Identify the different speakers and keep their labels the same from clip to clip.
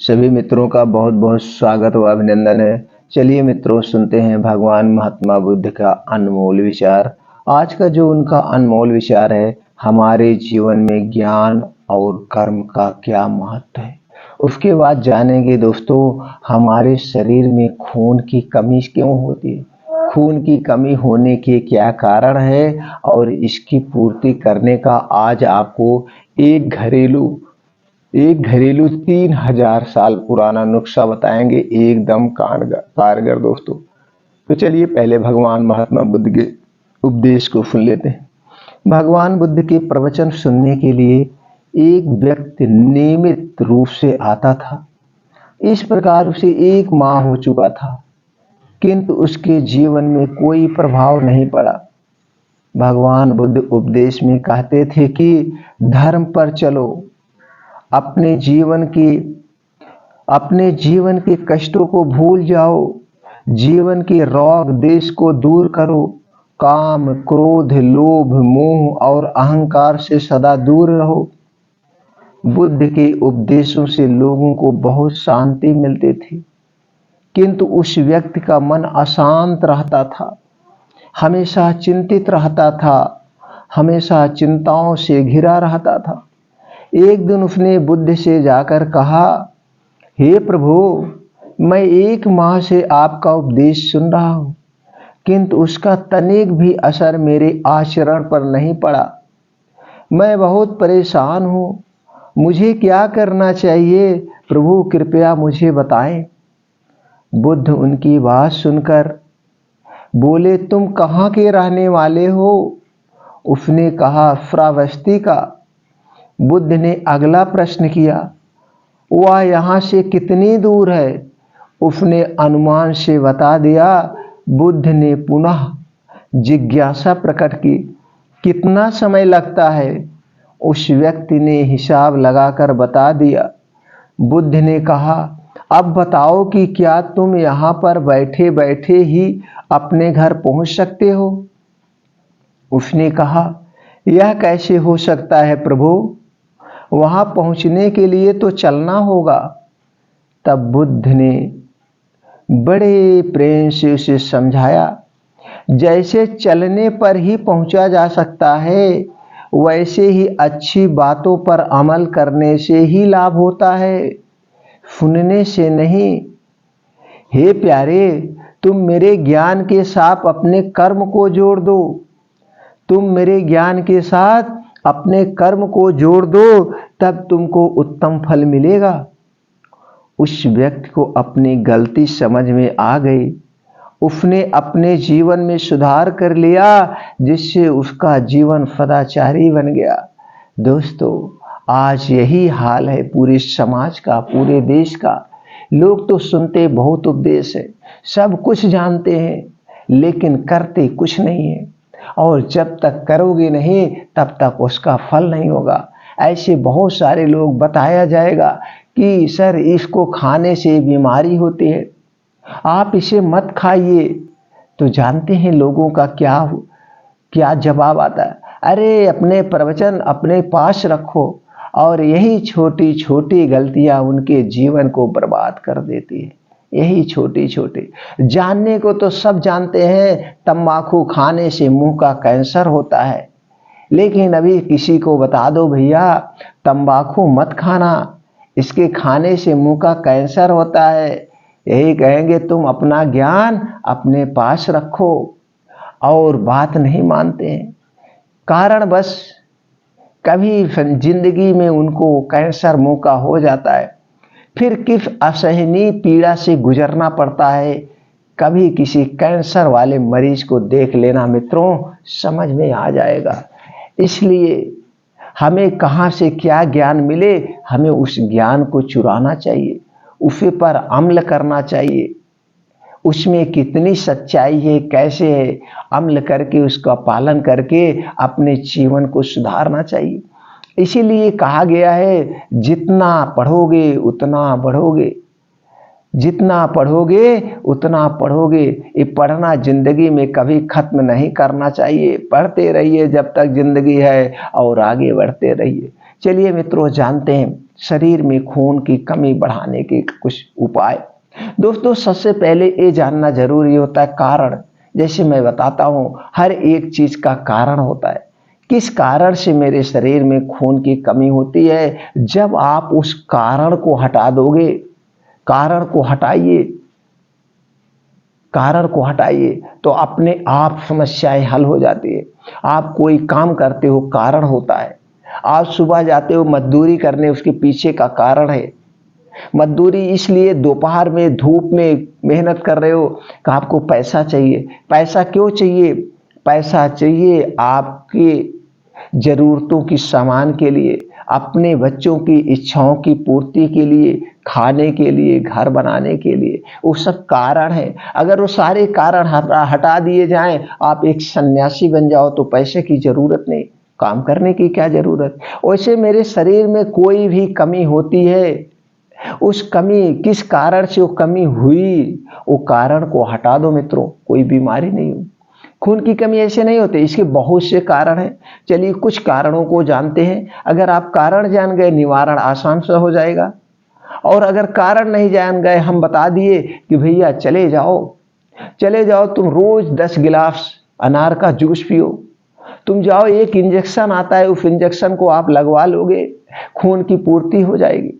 Speaker 1: सभी मित्रों का बहुत बहुत स्वागत व अभिनंदन है। चलिए मित्रों, सुनते हैं भगवान महात्मा बुद्ध का अनमोल विचार। आज का जो उनका अनमोल विचार है, हमारे जीवन में ज्ञान और कर्म का क्या महत्व है। उसके बाद जानेंगे दोस्तों, हमारे शरीर में खून की कमी क्यों होती है, खून की कमी होने के क्या कारण है, और इसकी पूर्ति करने का आज आपको एक घरेलू 3000 साल पुराना नुस्खा बताएंगे, एकदम कारगर दोस्तों। तो चलिए पहले भगवान महात्मा बुद्ध के उपदेश को सुन लेते हैं। भगवान बुद्ध के प्रवचन सुनने के लिए एक व्यक्ति नियमित रूप से आता था। इस प्रकार उसे 1 माह हो चुका था, किंतु उसके जीवन में कोई प्रभाव नहीं पड़ा। भगवान बुद्ध उपदेश में कहते थे कि धर्म पर चलो, अपने जीवन के कष्टों को भूल जाओ, जीवन के रोग देश को दूर करो, काम, क्रोध, लोभ, मोह और अहंकार से सदा दूर रहो। बुद्ध के उपदेशों से लोगों को बहुत शांति मिलती थी, किंतु उस व्यक्ति का मन अशांत रहता था, हमेशा चिंतित रहता था, हमेशा चिंताओं से घिरा रहता था। एक दिन उसने बुद्ध से जाकर कहा, हे प्रभु, मैं 1 माह से आपका उपदेश सुन रहा हूं, किंतु उसका तनिक भी असर मेरे आचरण पर नहीं पड़ा। मैं बहुत परेशान हूं, मुझे क्या करना चाहिए, प्रभु कृपया मुझे बताएं। बुद्ध उनकी बात सुनकर बोले, तुम कहाँ के रहने वाले हो? उसने कहा, श्रावस्ती का। बुद्ध ने अगला प्रश्न किया, वह यहाँ से कितनी दूर है? उसने अनुमान से बता दिया। बुद्ध ने पुनः जिज्ञासा प्रकट की, कितना समय लगता है? उस व्यक्ति ने हिसाब लगाकर बता दिया। बुद्ध ने कहा, अब बताओ कि क्या तुम यहाँ पर बैठे बैठे ही अपने घर पहुँच सकते हो? उसने कहा, यह कैसे हो सकता है प्रभु, वहां पहुंचने के लिए तो चलना होगा। तब बुद्ध ने बड़े प्रेम से उसे समझाया, जैसे चलने पर ही पहुंचा जा सकता है, वैसे ही अच्छी बातों पर अमल करने से ही लाभ होता है, सुनने से नहीं। हे प्यारे, तुम मेरे ज्ञान के साथ अपने कर्म को जोड़ दो, तुम मेरे ज्ञान के साथ अपने कर्म को जोड़ दो, तब तुमको उत्तम फल मिलेगा। उस व्यक्ति को अपनी गलती समझ में आ गई। उसने अपने जीवन में सुधार कर लिया, जिससे उसका जीवन सदाचारी बन गया। दोस्तों, आज यही हाल है पूरे समाज का, पूरे देश का। लोग तो सुनते बहुत उपदेश है, सब कुछ जानते हैं, लेकिन करते कुछ नहीं है। और जब तक करोगे नहीं, तब तक उसका फल नहीं होगा। ऐसे बहुत सारे लोग बताया जाएगा कि सर इसको खाने से बीमारी होती है, आप इसे मत खाइए। तो जानते हैं लोगों का क्या जवाब आता है? अरे अपने प्रवचन अपने पास रखो। और यही छोटी छोटी गलतियां उनके जीवन को बर्बाद कर देती है। यही छोटी छोटी, जानने को तो सब जानते हैं, तंबाकू खाने से मुंह का कैंसर होता है, लेकिन अभी किसी को बता दो भैया तंबाकू मत खाना, इसके खाने से मुंह का कैंसर होता है, यही कहेंगे तुम अपना ज्ञान अपने पास रखो, और बात नहीं मानते हैं। कारण बस कभी जिंदगी में उनको कैंसर मुंह का हो जाता है, फिर किस असहनीय पीड़ा से गुजरना पड़ता है। कभी किसी कैंसर वाले मरीज को देख लेना मित्रों, समझ में आ जाएगा। इसलिए हमें कहाँ से क्या ज्ञान मिले, हमें उस ज्ञान को चुराना चाहिए, उसे पर अमल करना चाहिए। उसमें कितनी सच्चाई है, कैसे है, अमल करके उसका पालन करके अपने जीवन को सुधारना चाहिए। इसीलिए कहा गया है, जितना पढ़ोगे उतना बढ़ोगे, जितना पढ़ोगे उतना पढ़ोगे। ये पढ़ना जिंदगी में कभी खत्म नहीं करना चाहिए, पढ़ते रहिए जब तक जिंदगी है और आगे बढ़ते रहिए। चलिए मित्रों, जानते हैं शरीर में खून की कमी बढ़ाने के कुछ उपाय। दोस्तों, सबसे पहले ये जानना जरूरी होता है कारण। जैसे मैं बताता हूं, हर एक चीज का कारण होता है। किस कारण से मेरे शरीर में खून की कमी होती है, जब आप उस कारण को हटा दोगे, कारण को हटाइए, कारण को हटाइए तो अपने आप समस्याएं हल हो जाती है। आप कोई काम करते हो, कारण होता है। आप सुबह जाते हो मजदूरी करने, उसके पीछे का कारण है। मजदूरी इसलिए दोपहर में धूप में मेहनत कर रहे हो कि आपको पैसा चाहिए। पैसा क्यों चाहिए? पैसा चाहिए आपके जरूरतों की सामान के लिए, अपने बच्चों की इच्छाओं की पूर्ति के लिए, खाने के लिए, घर बनाने के लिए। वो सब कारण है। अगर वो सारे कारण हटा दिए जाएं, आप एक सन्यासी बन जाओ तो पैसे की जरूरत नहीं, काम करने की क्या जरूरत। वैसे मेरे शरीर में कोई भी कमी होती है, उस कमी किस कारण से वो कमी हुई, वो कारण को हटा दो मित्रों, कोई बीमारी नहीं हुई। खून की कमी ऐसे नहीं होते, इसके बहुत से कारण हैं। चलिए कुछ कारणों को जानते हैं। अगर आप कारण जान गए, निवारण आसान से हो जाएगा। और अगर कारण नहीं जान गए, हम बता दिए कि भैया चले जाओ तुम रोज 10 गिलास अनार का जूस पियो। तुम जाओ, एक इंजेक्शन आता है, उस इंजेक्शन को आप लगवा लोगे, खून की पूर्ति हो जाएगी।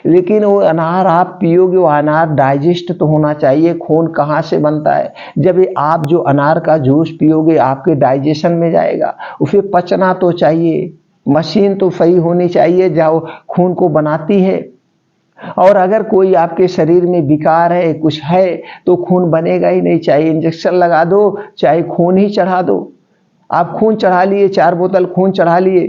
Speaker 1: लेकिन वो अनार आप पियोगे, वो अनार डाइजेस्ट तो होना चाहिए। खून कहाँ से बनता है? जब ये आप जो अनार का जूस पियोगे आपके डाइजेशन में जाएगा, उसे पचना तो चाहिए, मशीन तो सही होनी चाहिए जो खून को बनाती है। और अगर कोई आपके शरीर में विकार है, कुछ है, तो खून बनेगा ही नहीं। चाहे इंजेक्शन लगा दो, चाहे खून ही चढ़ा दो। आप खून चढ़ा लिए, 4 बोतल खून चढ़ा लिए,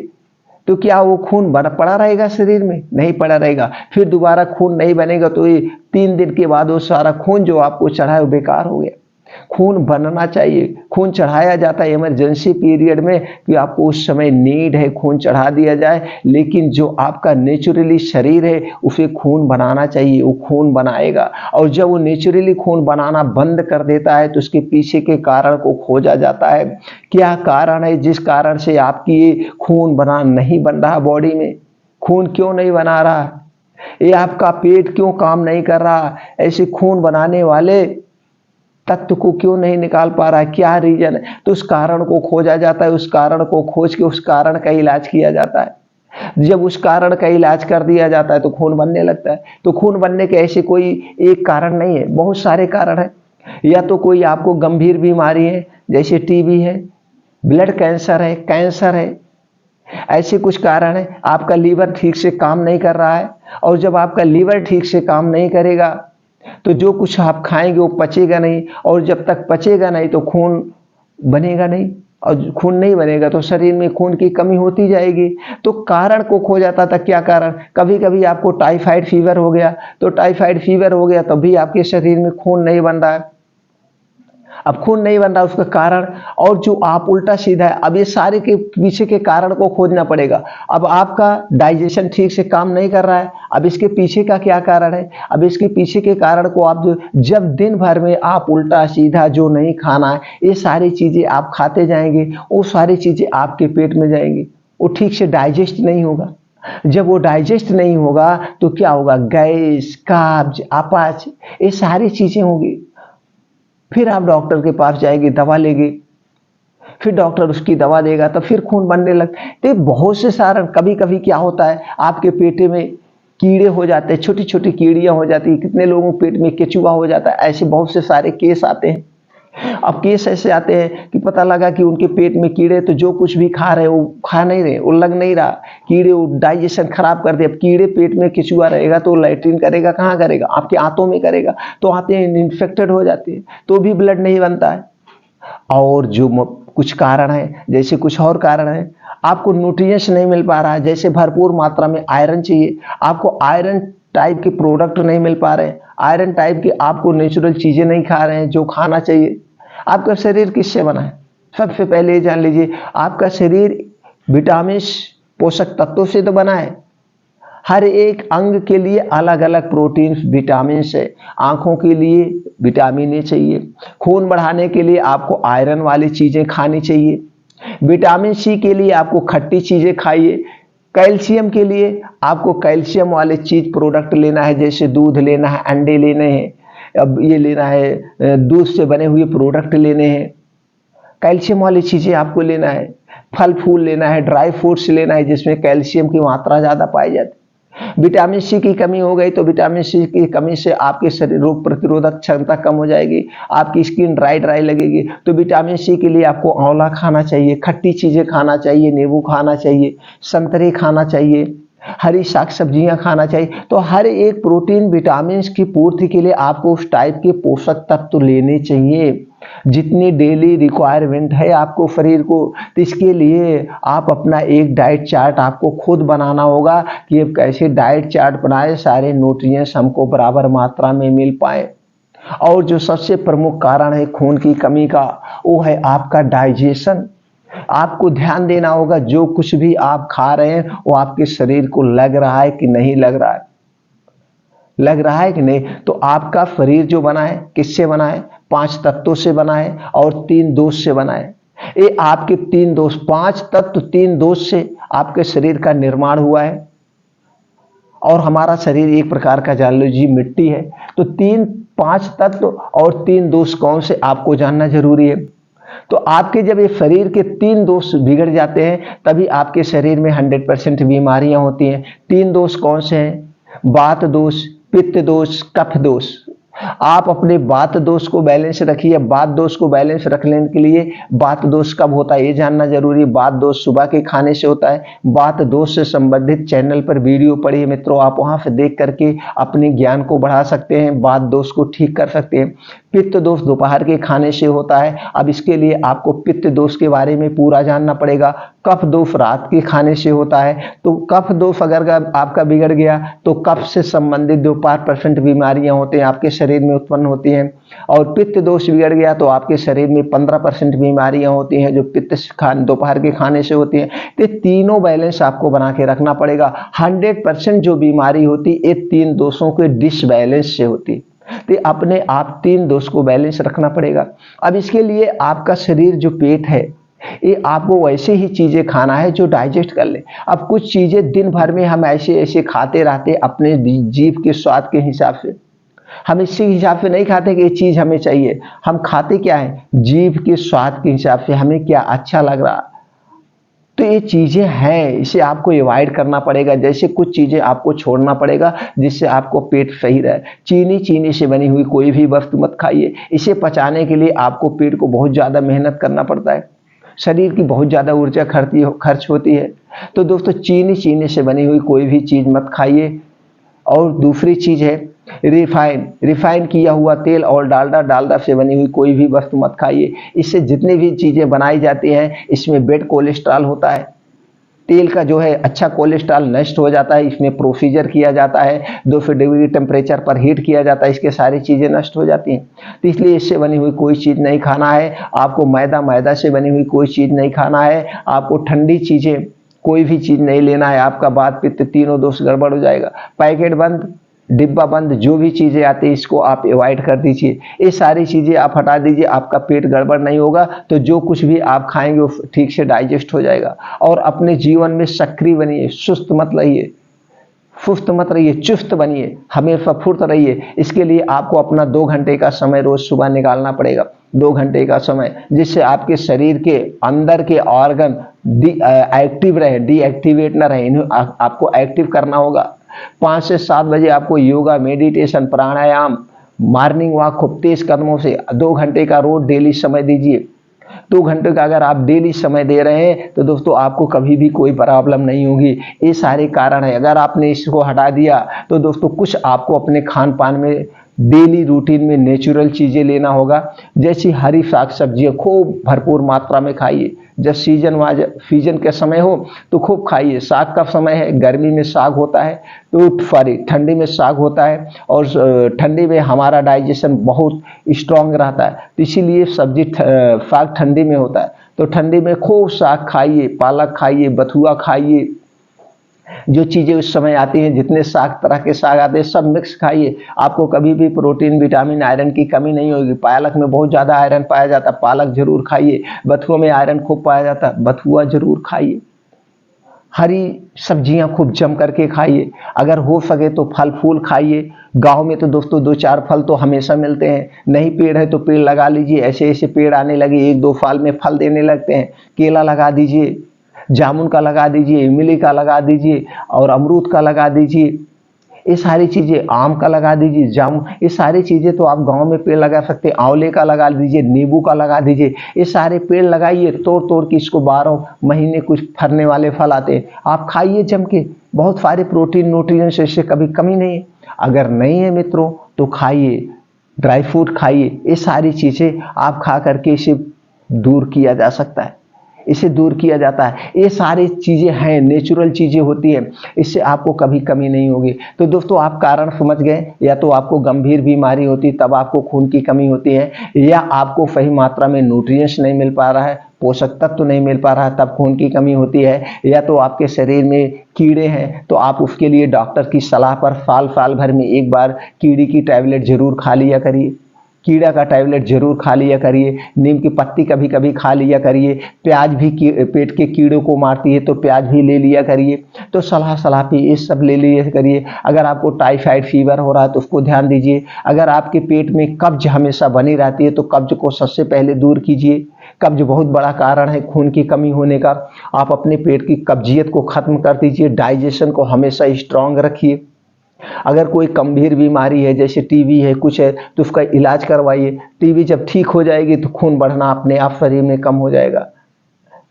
Speaker 1: तो क्या वो खून पड़ा रहेगा शरीर में? नहीं पड़ा रहेगा। फिर दोबारा खून नहीं बनेगा तो ये 3 दिन के बाद वो सारा खून जो आपको चढ़ा है वो बेकार हो गया। खून बनना चाहिए। खून चढ़ाया जाता है इमरजेंसी पीरियड में कि आपको उस समय नीड है, खून चढ़ा दिया जाए। लेकिन जो आपका नेचुरली शरीर है उसे खून बनाना चाहिए, वो खून बनाएगा। और जब वो नेचुरली खून बनाना बंद कर देता है तो उसके पीछे के कारण को खोजा जाता है। क्या कारण है जिस कारण से आपकी ये खून नहीं बन रहा बॉडी में? खून क्यों नहीं बना रहा? ये आपका पेट क्यों काम नहीं कर रहा? ऐसे खून बनाने वाले तत्व को क्यों नहीं निकाल पा रहा है? क्या रीजन है? तो उस कारण को खोजा जाता है। उस कारण को खोज के उस कारण का इलाज किया जाता है। जब उस कारण का इलाज कर दिया जाता है तो खून बनने लगता है। तो खून बनने के ऐसे कोई एक कारण नहीं है, बहुत सारे कारण है। या तो कोई आपको गंभीर बीमारी है, जैसे टीबी है, ब्लड कैंसर है, ऐसे कुछ कारण है। आपका लीवर ठीक से काम नहीं कर रहा है, और जब आपका लीवर ठीक से काम नहीं करेगा तो जो कुछ आप खाएंगे वो पचेगा नहीं, और जब तक पचेगा नहीं तो खून बनेगा नहीं, और खून नहीं बनेगा तो शरीर में खून की कमी होती जाएगी। तो कारण को खो जाता था। क्या कारण? कभी कभी आपको टाइफाइड फीवर हो गया, तो टाइफाइड फीवर हो गया तभी आपके शरीर में खून नहीं बन रहा है। अब खून नहीं बन रहा उसका कारण, और जो आप उल्टा सीधा है, अब ये सारे के पीछे के कारण को खोजना पड़ेगा। अब आपका डाइजेशन ठीक से काम नहीं कर रहा है, अब इसके पीछे का क्या कारण है? अब इसके पीछे के कारण को आप जब दिन भर में आप उल्टा सीधा जो नहीं खाना है, ये सारी चीजें आप खाते जाएंगे, वो सारी चीजें आपके पेट में जाएंगी, वो ठीक से डाइजेस्ट नहीं होगा। जब वो डाइजेस्ट नहीं होगा तो क्या होगा? गैस, कब्ज, अपच, ये सारी चीजें होंगी। फिर आप डॉक्टर के पास जाएंगे, दवा लेंगे, फिर डॉक्टर उसकी दवा देगा तो फिर खून बनने लगता है। तो बहुत से सारे, कभी कभी क्या होता है आपके पेट में कीड़े हो जाते हैं, छोटी छोटी कीड़ियां हो जाती है। कितने लोगों के पेट में केचुआ हो जाता है। ऐसे बहुत से सारे केस आते हैं। अब केस ऐसे आते हैं कि पता लगा कि उनके पेट में कीड़े, तो जो कुछ भी खा रहे वो खा नहीं रहे, वो लग नहीं रहा, कीड़े डाइजेशन खराब कर दे। अब कीड़े पेट में केचुआ रहेगा तो लैट्रिन करेगा कहाँ करेगा? आपके आंतों में करेगा, तो आंतें इन्फेक्टेड हो जाती है, तो भी ब्लड नहीं बनता है। और जो कुछ कारण है, जैसे कुछ और कारण है, आपको न्यूट्रिएंट्स नहीं मिल पा रहा है। जैसे भरपूर मात्रा में आयरन चाहिए, आपको आयरन टाइप के प्रोडक्ट नहीं मिल पा रहे हैं, आयरन टाइप की आपको नेचुरल चीजें नहीं खा रहे हैं जो खाना चाहिए। आपका शरीर किससे बना है? सबसे पहले ये जान लीजिए, आपका शरीर विटामिन, पोषक तत्वों से तो बना है। हर एक अंग के लिए अलग अलग प्रोटीन, विटामिन है। आंखों के लिए विटामिन ए चाहिए, खून बढ़ाने के लिए आपको आयरन वाली चीजें खानी चाहिए, विटामिन सी के लिए आपको खट्टी चीजें खाइए, कैल्शियम के लिए आपको कैल्शियम वाले चीज प्रोडक्ट लेना है, जैसे दूध लेना है, अंडे लेने हैं, अब ये लेना है, दूध से बने हुए प्रोडक्ट लेने हैं, कैल्शियम वाली चीजें आपको लेना है। फल फूल लेना है, ड्राई फ्रूट्स लेना है जिसमें कैल्शियम की मात्रा ज्यादा पाई जाती है। विटामिन सी की कमी हो गई तो विटामिन सी की कमी से आपके शरीर रोग प्रतिरोधक क्षमता कम हो जाएगी, आपकी स्किन ड्राई ड्राई लगेगी। तो विटामिन सी के लिए आपको आंवला खाना चाहिए, खट्टी चीजें खाना चाहिए, नींबू खाना चाहिए, संतरे खाना चाहिए, हरी साग सब्जियां खाना चाहिए। तो हर एक प्रोटीन विटामिन की पूर्ति के लिए आपको उस टाइप के पोषक तत्व लेने चाहिए जितनी डेली रिक्वायरमेंट है आपको शरीर को। तो इसके लिए आप अपना एक डाइट चार्ट आपको खुद बनाना होगा कि अब कैसे डाइट चार्ट बनाए सारे न्यूट्रिएंट्स हमको बराबर मात्रा में मिल पाए। और जो सबसे प्रमुख कारण है खून की कमी का, वो है आपका डाइजेशन। आपको ध्यान देना होगा जो कुछ भी आप खा रहे हैं वो आपके शरीर को लग रहा है कि नहीं लग रहा है, लग रहा है कि नहीं। तो आपका शरीर जो बना है किससे बना है? 5 तत्वों से बना है और 3 दोष से बना है। ये आपके 3 दोष, 5 तत्व 3 दोष से आपके शरीर का निर्माण हुआ है। और हमारा शरीर एक प्रकार का जान लीजिए मिट्टी है। तो 5 तत्व और 3 दोष कौन से आपको जानना जरूरी है। तो आपके जब ये शरीर के 3 दोष बिगड़ जाते हैं तभी आपके शरीर में 100% बीमारियां होती हैं। 3 दोष कौन से हैं? वात दोष, पित्त दोष, कफ दोष। आप अपने वात दोष को बैलेंस रखिए। वात दोष को बैलेंस रखने के लिए वात दोष कब होता है ये जानना जरूरी है। वात दोष सुबह के खाने से होता है। वात दोष से संबंधित चैनल पर वीडियो पड़ी है मित्रों, आप वहां से देख करके अपने ज्ञान को बढ़ा सकते हैं, वात दोष को ठीक कर सकते हैं। पित्त दोष दोपहर के खाने से होता है। अब इसके लिए आपको पित्त दोष के बारे में पूरा जानना पड़ेगा। कफ दोष रात के खाने से होता है। तो कफ दोष अगर आपका बिगड़ गया तो कफ से संबंधित जो 5% बीमारियां होते हैं आपके शरीर में उत्पन्न होती हैं। और पित्त दोष बिगड़ गया तो आपके शरीर में 15% बीमारियां होती हैं जो पित्त दोपहर के खाने से होती हैं। तो तीनों बैलेंस आपको बना के रखना पड़ेगा। 100% जो बीमारी होती ये 3 दोषों के डिसबैलेंस से होती। तो अपने आप 3 दोष को बैलेंस रखना पड़ेगा। अब इसके लिए आपका शरीर जो पेट है ये आपको वैसे ही चीजें खाना है जो डाइजेस्ट कर ले। अब कुछ चीजें दिन भर में हम ऐसे ऐसे खाते रहते अपने जीभ के स्वाद के हिसाब से, हम इसी हिसाब से नहीं खाते कि ये चीज हमें चाहिए। हम खाते क्या है? जीभ के स्वाद के हिसाब से, हमें क्या अच्छा लग रहा। तो ये चीजें हैं, इसे आपको अवॉइड करना पड़ेगा। जैसे कुछ चीजें आपको छोड़ना पड़ेगा जिससे आपको पेट सही रहे। चीनी से बनी हुई कोई भी वस्तु मत खाइए। इसे पचाने के लिए आपको पेट को बहुत ज्यादा मेहनत करना पड़ता है, शरीर की बहुत ज्यादा ऊर्जा खर्च होती है। तो दोस्तों चीनी से बनी हुई कोई भी चीज मत खाइए। और दूसरी चीज है रिफाइन किया हुआ तेल और डालडा से बनी हुई कोई भी वस्तु मत खाइए। इससे जितनी भी चीजें बनाई जाती हैं इसमें बैड कोलेस्ट्रॉल होता है। तेल का जो है अच्छा कोलेस्ट्रॉल नष्ट हो जाता है, इसमें प्रोसीजर किया जाता है, 200 डिग्री टेम्परेचर पर हीट किया जाता है, इसके सारी चीजें नष्ट हो जाती हैं। तो इसलिए इससे बनी हुई कोई चीज नहीं खाना है। आपको मैदा से बनी हुई कोई चीज नहीं खाना है। आपको ठंडी चीजें कोई भी चीज नहीं लेना है। आपका वात पित्त तीनों दोष गड़बड़ हो जाएगा। पैकेट बंद, डिब्बा बंद जो भी चीजें आती है इसको आप अवॉइड कर दीजिए। ये सारी चीजें आप हटा दीजिए, आपका पेट गड़बड़ नहीं होगा। तो जो कुछ भी आप खाएंगे वो ठीक से डाइजेस्ट हो जाएगा। और अपने जीवन में सक्रिय बनिए, सुस्त मत रहिए, चुस्त बनिए, हमेशा फुर्त रहिए। इसके लिए आपको अपना 2 घंटे का समय रोज सुबह निकालना पड़ेगा। 2 घंटे का समय जिससे आपके शरीर के अंदर के ऑर्गन एक्टिव रहे, डीएक्टिवेट ना रहे, इन्हें आपको एक्टिव करना होगा। 5 से 7 बजे आपको योगा, मेडिटेशन, प्राणायाम, मॉर्निंग वॉक खूब तेज कदमों से 2 घंटे का रोज डेली समय दीजिए। 2 घंटे का अगर आप डेली समय दे रहे हैं तो दोस्तों आपको कभी भी कोई प्रॉब्लम नहीं होगी। ये सारे कारण है। अगर आपने इसको हटा दिया तो दोस्तों कुछ आपको अपने खान पान में डेली रूटीन में नेचुरल चीजें लेना होगा। जैसी हरी साग सब्जियां खूब भरपूर मात्रा में खाइए। जब सीजन के समय हो तो खूब खाइए। साग का समय है, गर्मी में साग होता है, तो ठंडी में साग होता है। और ठंडी में हमारा डाइजेशन बहुत स्ट्रांग रहता है, तो इसीलिए साग ठंडी में होता है। तो ठंडी में खूब साग खाइए, पालक खाइए, बथुआ खाइए, जो चीजें उस समय आती हैं, जितने तरह के साग आते हैं सब मिक्स खाइए। आपको कभी भी प्रोटीन, विटामिन, आयरन की कमी नहीं होगी। पालक में बहुत ज्यादा आयरन पाया जाता है, पालक जरूर खाइए। बथुआ में आयरन खूब पाया जाता है, बथुआ जरूर खाइए। हरी सब्जियां खूब जम करके खाइए, अगर हो सके तो फल फूल खाइए। गांव में तो दोस्तों 2-4 फल तो हमेशा मिलते हैं, नहीं पेड़ है तो पेड़ लगा लीजिए, ऐसे ऐसे पेड़ आने लगे 1-2 साल में फल देने लगते हैं। केला लगा दीजिए, जामुन का लगा दीजिए, इमली का लगा दीजिए और अमरूद का लगा दीजिए। ये सारी चीजें, आम का लगा दीजिए, जामुन, ये सारी चीजें तो आप गांव में पेड़ लगा सकते हैं। आंवले का लगा दीजिए, नींबू का लगा दीजिए, ये सारे पेड़ लगाइए। तोड़ तोड़ के इसको 12 महीने कुछ फरने वाले फल आते हैं, आप खाइए जम के। बहुत सारे प्रोटीन न्यूट्रिएंट्स इससे कभी कमी नहीं है। अगर नहीं है मित्रों तो खाइए, ड्राई फ्रूट खाइए। ये सारी चीजें आप खा करके इसे दूर किया जा सकता है, इसे दूर किया जाता है। ये सारी चीजें हैं, नेचुरल चीजें होती हैं, इससे आपको कभी कमी नहीं होगी। तो दोस्तों आप कारण समझ गए, या तो आपको गंभीर बीमारी होती तब आपको खून की कमी होती है, या आपको सही मात्रा में न्यूट्रिएंट्स नहीं मिल पा रहा है, पोषक तत्व नहीं मिल पा रहा है, तब खून की कमी होती है। या तो आपके शरीर में कीड़े हैं, तो आप उसके लिए डॉक्टर की सलाह पर साल भर में एक बार कीड़ी की टैबलेट जरूर खा लिया करिए, कीड़ा का टैबलेट जरूर खा लिया करिए। नीम की पत्ती कभी कभी खा लिया करिए। प्याज भी पेट के कीड़ों को मारती है, तो प्याज भी ले लिया करिए। तो सलाह पे ये सब ले लिया करिए। अगर आपको टाइफाइड फीवर हो रहा है तो उसको ध्यान दीजिए। अगर आपके पेट में कब्ज हमेशा बनी रहती है तो कब्ज को सबसे पहले दूर कीजिए। कब्ज बहुत बड़ा कारण है खून की कमी होने का। आप अपने पेट की कब्जियत को खत्म कर दीजिए, डाइजेशन को हमेशा स्ट्रांग रखिए। अगर कोई गंभीर बीमारी है, जैसे टीबी है, कुछ है, तो उसका इलाज करवाइए। टीबी जब ठीक हो जाएगी तो खून बढ़ना अपने आप शरीर में कम हो जाएगा,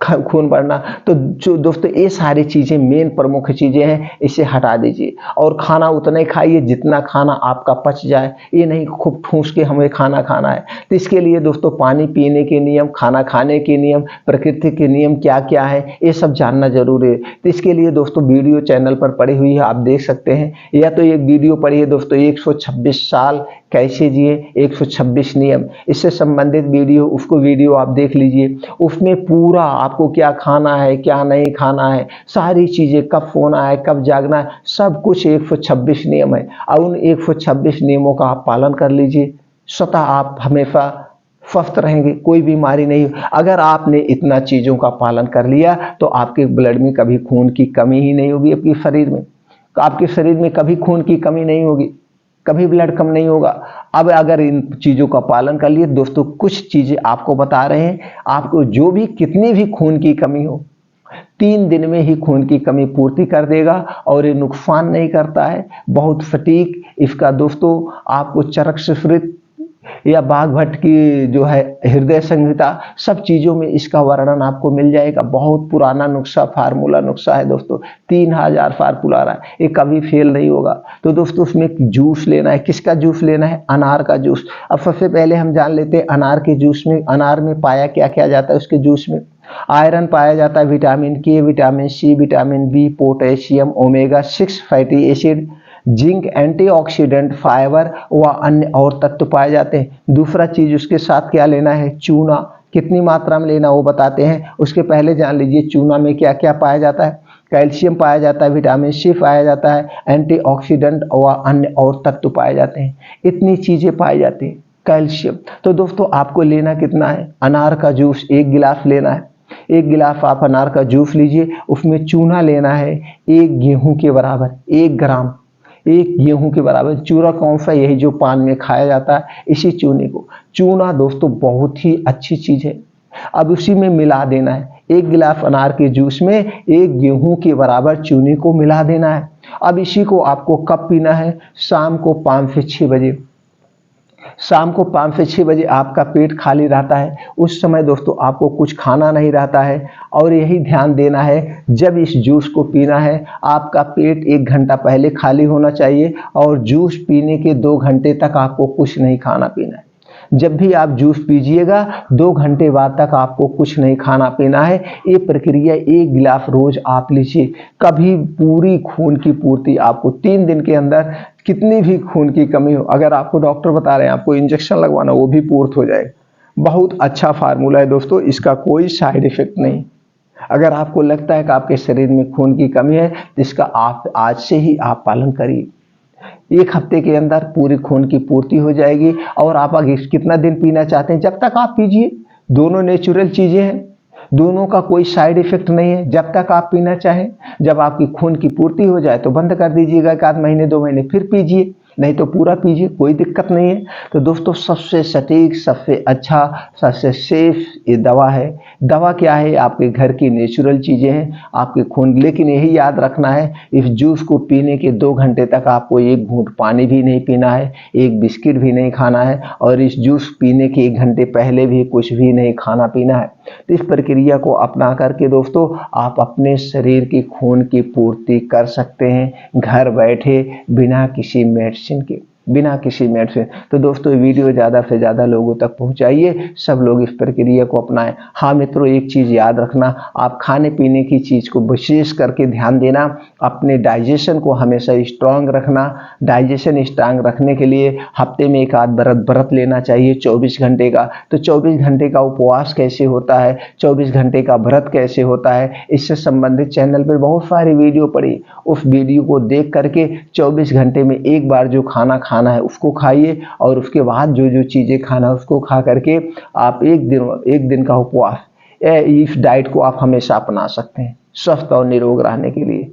Speaker 1: खून बढ़ना। तो जो दोस्तों ये सारी चीजें मेन प्रमुख चीजें हैं, इसे हटा दीजिए। और खाना उतना ही खाइए जितना खाना आपका पच जाए, ये नहीं खूब ठूस के हमें खाना खाना है। तो इसके लिए दोस्तों पानी पीने के नियम, खाना खाने के नियम, प्रकृति के नियम क्या क्या है, ये सब जानना जरूरी है। तो इसके लिए दोस्तों वीडियो चैनल पर पड़ी हुई है, आप देख सकते हैं। या तो एक वीडियो पढ़िए दोस्तों, 126 साल कैसे जिए, 126 नियम, इससे संबंधित वीडियो, उसको वीडियो आप देख लीजिए। उसमें पूरा आपको क्या खाना है क्या नहीं खाना है, सारी चीजें, कब सोना है कब जागना है, सब कुछ 126 नियम है। और उन 126 नियमों का आप पालन कर लीजिए, स्वतः आप हमेशा स्वस्थ रहेंगे, कोई बीमारी नहीं। अगर आपने इतना चीजों का पालन कर लिया तो आपके ब्लड में कभी खून की कमी ही नहीं होगी। आपके शरीर में, आपके शरीर में कभी खून की कमी नहीं होगी, कभी ब्लड कम नहीं होगा। अब अगर इन चीजों का पालन कर लिए दोस्तों, कुछ चीजें आपको बता रहे हैं, आपको जो भी कितनी भी खून की कमी हो 3 दिन में ही खून की कमी पूर्ति कर देगा, और ये नुकसान नहीं करता है, बहुत सटीक। इसका दोस्तों आपको चरक सुश्रुत या बाघ भट्ट की जो है हृदय संहिता, सब चीजों में इसका वर्णन आपको मिल जाएगा। बहुत पुराना नुस्खा, फार्मूला नुस्खा है दोस्तों, 3000 फार्मूला रहा है, ये कभी फेल नहीं होगा। तो दोस्तों उसमें जूस लेना है, किसका जूस लेना है, अनार का जूस। अब सबसे पहले हम जान लेते हैं अनार के जूस में, अनार में पाया क्या क्या जाता है उसके जूस में। आयरन पाया जाता है, vitamin K, vitamin C, vitamin B, potassium, omega 6 fatty acid, zinc, antioxidant, fibre व अन्य और तत्व पाए जाते हैं। दूसरा चीज उसके साथ क्या लेना है, चूना। कितनी मात्रा में लेना वो बताते हैं, उसके पहले जान लीजिए चूना में क्या क्या पाया जाता है। कैल्शियम पाया जाता है, विटामिन सी पाया जाता है, एंटीऑक्सीडेंट व अन्य और तत्व पाए जाते हैं। इतनी चीजें पाई जाती हैं, कैल्शियम। तो दोस्तों आपको लेना कितना है, अनार का जूस 1 गिलास लेना है। 1 गिलास आप अनार का जूस लीजिए, उसमें चूना लेना है 1 गेहूं के बराबर, 1 ग्राम, 1 गेहूं के बराबर। चूरा कौन सा, यही जो पान में खाया जाता है, इसी चूने को। चूना दोस्तों बहुत ही अच्छी चीज है। अब उसी में मिला देना है, 1 गिलास अनार के जूस में 1 गेहूं के बराबर चूने को मिला देना है। अब इसी को आपको कब पीना है, शाम को 5 से 6 बजे। शाम को 5 से 6 बजे आपका पेट खाली रहता है, उस समय दोस्तों आपको कुछ खाना नहीं रहता है। और यही ध्यान देना है, जब इस जूस को पीना है आपका पेट 1 घंटा पहले खाली होना चाहिए, और जूस पीने के 2 घंटे तक आपको कुछ नहीं खाना पीना है। जब भी आप जूस पीजिएगा 2 घंटे बाद तक आपको कुछ नहीं खाना पीना है। ये प्रक्रिया 1 गिलास रोज आप लीजिए, कभी पूरी खून की पूर्ति आपको 3 दिन के अंदर, कितनी भी खून की कमी हो, अगर आपको डॉक्टर बता रहे हैं आपको इंजेक्शन लगवाना, वो भी पूर्त हो जाएगा। बहुत अच्छा फार्मूला है दोस्तों, इसका कोई साइड इफेक्ट नहीं। अगर आपको लगता है कि आपके शरीर में खून की कमी है तो इसका आप आज से ही आप पालन करिए। 1 हफ्ते के अंदर पूरी खून की पूर्ति हो जाएगी। और आप आगे कितना दिन पीना चाहते हैं, जब तक आप पीजिए, दोनों नेचुरल चीजें हैं। दोनों का कोई साइड इफेक्ट नहीं है। जब तक आप पीना चाहें, जब आपकी खून की पूर्ति हो जाए तो बंद कर दीजिएगा, एक आध महीने 2 महीने फिर पीजिए, नहीं तो पूरा पीजिए, कोई दिक्कत नहीं है। तो दोस्तों सबसे सटीक, सबसे अच्छा, सबसे सेफ ये दवा है। दवा क्या है? आपके घर की नेचुरल चीज़ें हैं, आपके खून। लेकिन यही याद रखना है, इस जूस को पीने के 2 घंटे तक आपको एक घूंट पानी भी नहीं पीना है, एक बिस्किट भी नहीं खाना है, और इस जूस पीने के 1 घंटे पहले भी कुछ भी नहीं खाना पीना है। तो इस प्रक्रिया को अपना करके दोस्तों आप अपने शरीर की खून की पूर्ति कर सकते हैं घर बैठे, बिना किसी मेडिसिन के, बिना किसी मेडिसिन। तो दोस्तों ये वीडियो ज़्यादा से ज़्यादा लोगों तक पहुंचाइए, सब लोग इस प्रक्रिया को अपनाएं। हाँ मित्रों, एक चीज़ याद रखना, आप खाने पीने की चीज़ को विशेष करके ध्यान देना, अपने डाइजेशन को हमेशा स्ट्रांग रखना। डाइजेशन स्ट्रांग रखने के लिए हफ्ते में एक आध व्रत लेना चाहिए 24 घंटे का। तो 24 घंटे का उपवास कैसे होता है, 24 घंटे का व्रत कैसे होता है, इससे संबंधित चैनल पर बहुत सारी वीडियो पड़ी। उस वीडियो को देख करके 24 घंटे में एक बार जो खाना खाना है उसको खाइए, और उसके बाद जो जो चीज़ें खाना है उसको खा करके आप एक दिन का उपवास, इस डाइट को आप हमेशा अपना सकते हैं स्वस्थ और निरोग रहने के लिए।